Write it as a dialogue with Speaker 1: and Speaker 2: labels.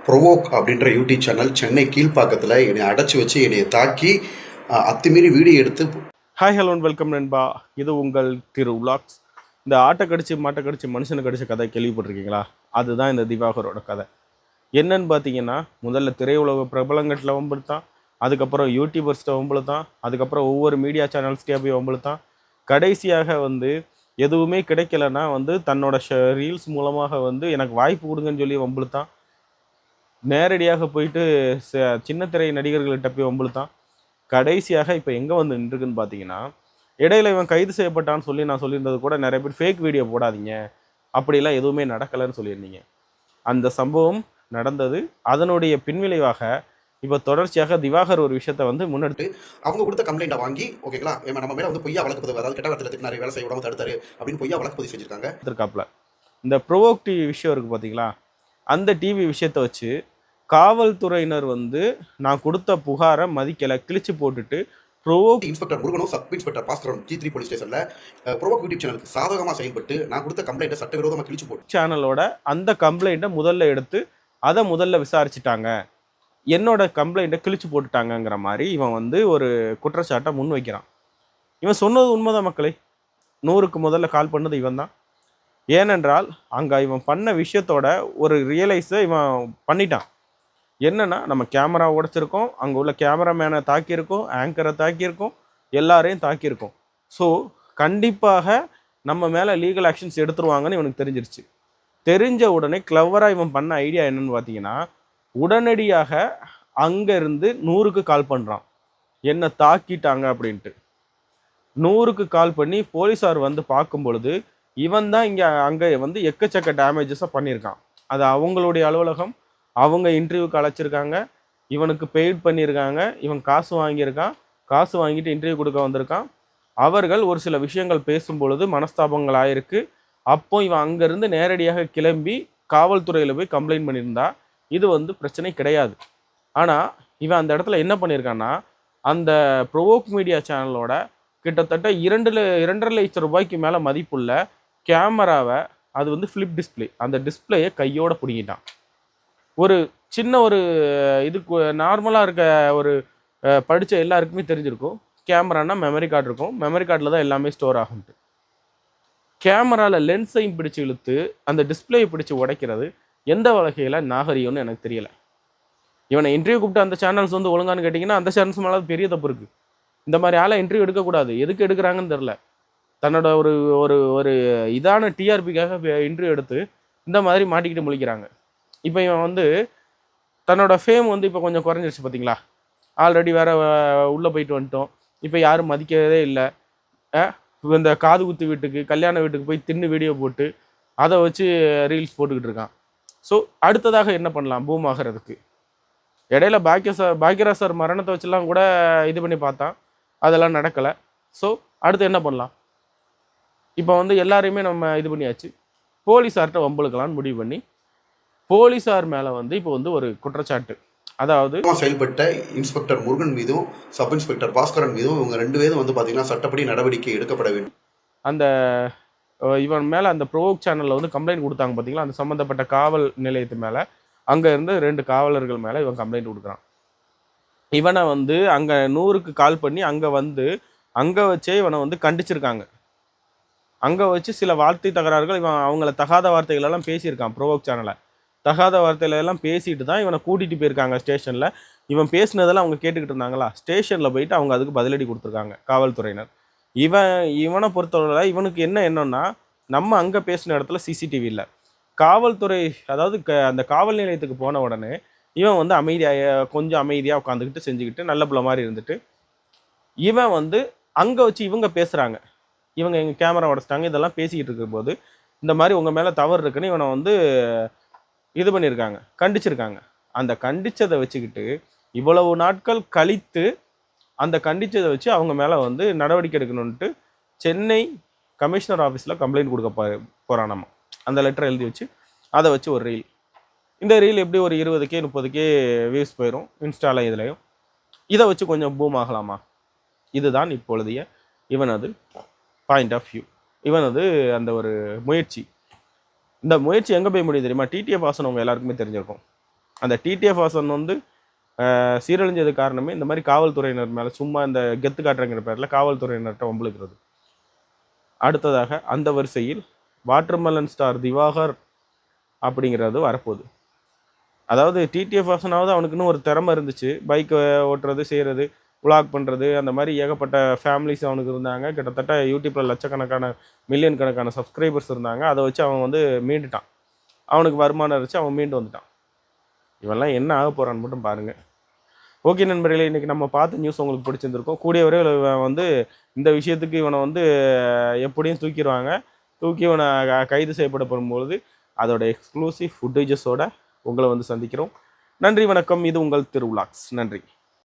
Speaker 1: Provoke அப்படின்ற YouTube channel Chennai கீழ்ப்பாக்கத்தில் என்னை அடைச்சி வச்சு என்னை தாக்கி அத்துமீறி வீடியோ எடுத்து.
Speaker 2: ஹாய் ஹலோ வெல்கம் நண்பா, இது உங்கள் திரு விலாக்ஸ். இந்த ஆட்டை கடிச்சு மாட்டை கடிச்சு மனுஷனை கடிச்ச கதை கேள்விப்பட்டிருக்கீங்களா? அதுதான் இந்த திவாகரோட கதை. என்னன்னு பார்த்தீங்கன்னா, முதல்ல திரையுலக பிரபலங்கட்டில் வம்புழுத்தான், அதுக்கப்புறம் யூடியூபர்ஸ்ட்டை வம்புழுத்தான், அதுக்கப்புறம் ஒவ்வொரு மீடியா சேனல்ஸ்கிட்டே போய் வம்புழுத்தான். கடைசியாக எதுவுமே கிடைக்கலன்னா தன்னோட ரீல்ஸ் மூலமாக எனக்கு வாய்ப்பு கொடுங்கன்னு சொல்லி வம்புழுத்தான். நேரடியாக போயிட்டு சின்ன திரை நடிகர்கள்கிட்ட போய் வம்புழுத்தான். கடைசியாக இப்போ எங்கே நின்றுக்குன்னு பார்த்தீங்கன்னா, இடையில இவன் கைது செய்யப்பட்டான்னு சொல்லி நான் சொல்லியிருந்தது கூட நிறைய பேர் ஃபேக் வீடியோ போடாதீங்க, அப்படிலாம் எதுவுமே நடக்கலைன்னு சொல்லியிருந்தீங்க. அந்த சம்பவம் நடந்தது. அதனுடைய பின்விளைவாக இப்போ தொடர்ச்சியாக திவாகர் ஒரு விஷயத்தை முன்னெடுத்து
Speaker 1: அவங்க கொடுத்த கம்ப்ளைண்ட்டை வாங்கி, ஓகேங்களா, நம்ம மேலே பொய்யா வழக்கு பதிவு, அதாவது கெட்ட வார்த்தையில் திட்டினாரு, வேலை செய்ய விடாம தடுத்தாரு அப்படின்னு பொய்யா வழக்கு பதிவு செஞ்சிருக்காங்க.
Speaker 2: இருக்காப்புல இந்த ப்ரொவோக் டிவி விஷயம் இருக்குது பார்த்தீங்களா, அந்த டிவி விஷயத்தை வச்சு காவல்துறையினர் நான் கொடுத்த புகாரை மதிக்கலை, கிழிச்சு போட்டுட்டு ப்ரொவோக்
Speaker 1: இன்ஸ்பெக்டர் முருகனும் சப் இன்ஸ்பெக்டர் பாஸ்கரும் G3 போலீஸ் ஸ்டேஷனில் ப்ரொவோக் யூடியூப் சேனலுக்கு சாதகமாக செயல்பட்டு நான் கொடுத்த கம்ப்ளைண்ட்டை சட்டவிரோதமாக கிழிச்சு போட்டு
Speaker 2: சேனலோட அந்த கம்ப்ளைண்ட்டை முதல்ல எடுத்து அதை முதல்ல விசாரிச்சுட்டாங்க, என்னோட கம்ப்ளைண்ட்டை கிழிச்சு போட்டுட்டாங்கங்கிற மாதிரி இவன் ஒரு குற்றச்சாட்டை முன் வைக்கிறான். இவன் சொன்னது உண்மைதான் மக்களே. 100க்கு முதல்ல கால் பண்ணது இவன் தான். ஏனென்றால் அங்கே இவன் பண்ண விஷயத்தோட ஒரு ரியலைஸை இவன் பண்ணிட்டான். என்னன்னா, நம்ம கேமரா உடைச்சிருக்கோம், அங்கே உள்ள கேமராமேனை தாக்கியிருக்கோம், ஆங்கரை தாக்கியிருக்கோம், எல்லாரையும் தாக்கியிருக்கோம். ஸோ கண்டிப்பாக நம்ம மேலே லீகல் ஆக்ஷன்ஸ் எடுத்துருவாங்கன்னு இவனுக்கு தெரிஞ்சிருச்சு. தெரிஞ்ச உடனே கிளவராக இவன் பண்ண ஐடியா என்னன்னு பார்த்தீங்கன்னா, உடனடியாக அங்கேருந்து 100க்கு கால் பண்ணுறான், என்னை தாக்கிட்டாங்க அப்படின்ட்டு. 100க்கு கால் பண்ணி போலீஸார் பார்க்கும் பொழுது இவன் தான் அங்கே எக்கச்சக்க டேமேஜஸாக பண்ணியிருக்கான். அது அவங்களுடைய அலுவலகம், அவங்க இன்டர்வியூக்கு அழைச்சிருக்காங்க, இவனுக்கு பெய்ட் பண்ணியிருக்காங்க, இவன் காசு வாங்கியிருக்கான், காசு வாங்கிட்டு இன்டர்வியூ கொடுக்க வந்திருக்கான். அவர்கள் ஒரு சில விஷயங்கள் பேசும் பொழுது மனஸ்தாபங்கள் ஆயிருக்கு. அப்போ இவன் அங்கேருந்து நேரடியாக கிளம்பி காவல்துறையில் போய் கம்ப்ளைண்ட் பண்ணியிருந்தா இது பிரச்சனை கிடையாது. ஆனால் இவன் அந்த இடத்துல என்ன பண்ணியிருக்கான்னா, அந்த ப்ரொவோக் மீடியா சேனலோட கிட்டத்தட்ட 2.5 லட்சம் ரூபாய்க்கு மேலே மதிப்புள்ள கேமராவை, அது ஃப்ளிப் டிஸ்பிளே, அந்த டிஸ்பிளேயை கையோடு பிடிங்கிட்டான். ஒரு சின்ன இதுக்கு நார்மலாக இருக்க படித்த எல்லாருக்குமே தெரிஞ்சிருக்கும், கேமரானா மெமரி கார்டு இருக்கும், மெமரி கார்டில் தான் எல்லாமே ஸ்டோர் ஆகும்ட்டு. கேமராவில் லென்ஸையும் பிடிச்சி இழுத்து அந்த டிஸ்பிளேயை பிடிச்சி உடைக்கிறது எந்த வகையில் நாகரிகம்னு எனக்கு தெரியலை. இவனை இன்டர்வியூ கூப்பிட்டு அந்த சேனல்ஸ் ஒழுங்கானு கேட்டிங்கன்னா, அந்த சேனல்ஸ் மேலே பெரிய தப்பு இருக்குது. இந்த மாதிரி ஆளை இன்டர்வியூ எடுக்கக்கூடாது. எதுக்கு எடுக்கிறாங்கன்னு தெரில. தன்னோட ஒரு இதான டிஆர்பிக்காக இன்டர்வியூ எடுத்து இந்த மாதிரி மாட்டிக்கிட்டு முழிக்கிறாங்க. இப்போ இவன் தன்னோட ஃபேம் இப்போ கொஞ்சம் குறைஞ்சிருச்சு பார்த்தீங்களா. ஆல்ரெடி வேறு உள்ளே போயிட்டு வந்துட்டோம், இப்போ யாரும் மதிக்கிறதே இல்லை. இந்த காது குத்து வீட்டுக்கு, கல்யாண வீட்டுக்கு போய் தின்னு வீடியோ போட்டு அதை வச்சு ரீல்ஸ் போட்டுக்கிட்டு இருக்கான். ஸோ அடுத்ததாக என்ன பண்ணலாம் பூம் ஆகிறதுக்கு? இடையில பாக்யராஜ் சார் மரணத்தை வச்சுலாம் கூட இது பண்ணி பார்த்தான், அதெல்லாம் நடக்கலை. ஸோ அடுத்து என்ன பண்ணலாம்? இப்போ எல்லாரையுமே நம்ம இது பண்ணியாச்சு, போலீஸார்கிட்ட வம்புழுக்கலான்னு முடிவு பண்ணி போலீஸார் மேலே இப்போ ஒரு குற்றச்சாட்டு, அதாவது
Speaker 1: செயல்பட்ட இன்ஸ்பெக்டர் முருகன் மீதும் சப் இன்ஸ்பெக்டர் பாஸ்கரன் மீதும் இவங்க 2 பேரும் பார்த்தீங்கன்னா சட்டப்படி நடவடிக்கை எடுக்கப்பட வேண்டும்.
Speaker 2: அந்த இவன் மேலே அந்த ப்ரொவோக் சேனலில் கம்ப்ளைண்ட் கொடுத்தாங்க பார்த்தீங்களா, அந்த சம்மந்தப்பட்ட காவல் நிலையத்து மேலே. அங்கே இருந்து 2 காவலர்கள் மேலே இவன் கம்ப்ளைண்ட் கொடுக்குறான். இவனை அங்கே 100க்கு கால் பண்ணி அங்கே வச்சே இவனை கண்டிச்சிருக்காங்க. அங்கே வச்சு சில வார்த்தை தகராறுகள், இவன் அவங்கள தகாத வார்த்தைகளெல்லாம் பேசியிருக்கான். ப்ரொவோக் சேனலை தகாத வார்த்தைகளெல்லாம் பேசிட்டு தான் இவனை கூட்டிகிட்டு போயிருக்காங்க ஸ்டேஷனில். இவன் பேசினதெல்லாம் அவங்க கேட்டுக்கிட்டு இருந்தாங்களா, ஸ்டேஷனில் போயிட்டு அவங்க அதுக்கு பதிலடி கொடுத்துருக்காங்க காவல்துறையினர். இவனை பொறுத்தவரை இவனுக்கு என்னன்னா, நம்ம அங்கே பேசின இடத்துல சிசிடிவி இல்லை, காவல்துறை, அதாவது அந்த காவல் நிலையத்துக்கு போன உடனே இவன் கொஞ்சம் அமைதியாக உட்காந்துக்கிட்டு செஞ்சுக்கிட்டு நல்ல பிள்ளை மாதிரி இருந்துட்டு, இவன் அங்கே வச்சு இவங்க பேசுகிறாங்க, இவங்க எங்கள் கேமரா உடச்சிட்டாங்க, இதெல்லாம் பேசிக்கிட்டு இருக்கும்போது இந்த மாதிரி உங்கள் மேலே தவறு இருக்குன்னு இவனை இது பண்ணியிருக்காங்க, கண்டிச்சிருக்காங்க. அந்த கண்டிச்சதை வச்சுக்கிட்டு இவ்வளவு நாட்கள் கழித்து அந்த கண்டிச்சதை வச்சு அவங்க மேலே நடவடிக்கை எடுக்கணுன்ட்டு சென்னை கமிஷனர் ஆஃபீஸில் கம்ப்ளைண்ட் கொடுக்க போகிறான். நம்ம அந்த லெட்டரை எழுதி வச்சு அதை வச்சு ஒரு ரீல், இந்த ரீல் எப்படி ஒரு 20K 30K வியூஸ் போயிடும் இன்ஸ்டாவில். இதுலையும் இதை வச்சு கொஞ்சம் பூம் ஆகலாமா? இதுதான் இப்பொழுதைய இவனது பாயிண்ட் ஆஃப் வியூ, இவனது அந்த ஒரு முயற்சி. இந்த முயற்சி எங்கே போய் முடியும் தெரியுமா? டிடிஎஃப் வாசன் உங்கள் எல்லாருக்குமே தெரிஞ்சிருக்கும். அந்த டிடிஎஃப் வாசன் வந்து சீரழிஞ்சது காரணமே இந்த மாதிரி காவல்துறையினர் மேலே சும்மா இந்த கெத்து காட்டுறங்கிற பேரில் காவல்துறையினர்கிட்ட வம்பளுக்கிறது. அடுத்ததாக அந்த வரிசையில் வாட்டர்மெலன் ஸ்டார் திவாகர் அப்படிங்கிறது வரப்போகுது. அதாவது டிடிஎஃப் வாசனாவது அவனுக்குன்னு ஒரு திறமை இருந்துச்சு, பைக் ஓட்டுறது, செய்கிறது, விளாக் பண்ணுறது, அந்த மாதிரி ஏகப்பட்ட ஃபேமிலிஸ் அவனுக்கு இருந்தாங்க. கிட்டத்தட்ட யூடியூப்பில் லட்சக்கணக்கான மில்லியன் கணக்கான சப்ஸ்கிரைபர்ஸ் இருந்தாங்க. அதை வச்சு அவன் வந்து மீண்டுட்டான், அவனுக்கு வருமானம் இருந்துச்சு, அவன் மீண்டு வந்துட்டான். இவெல்லாம் என்ன ஆக போகிறான்னு மட்டும் பாருங்கள். ஓகே நண்பர்களே, இன்றைக்கி நம்ம பார்த்த நியூஸ் உங்களுக்கு பிடிச்சிருந்துருக்கோம். கூடிய வரையில் வந்து இந்த விஷயத்துக்கு இவனை வந்து எப்படியும் தூக்கி இவனை கைது செய்யப்படப்படும்பொழுது அதோட எக்ஸ்க்ளூசிவ் ஃபுட்டேஜஸோட உங்களை வந்து சந்திக்கிறோம். நன்றி, வணக்கம். இது உங்கள் திரு விலாக்ஸ். நன்றி.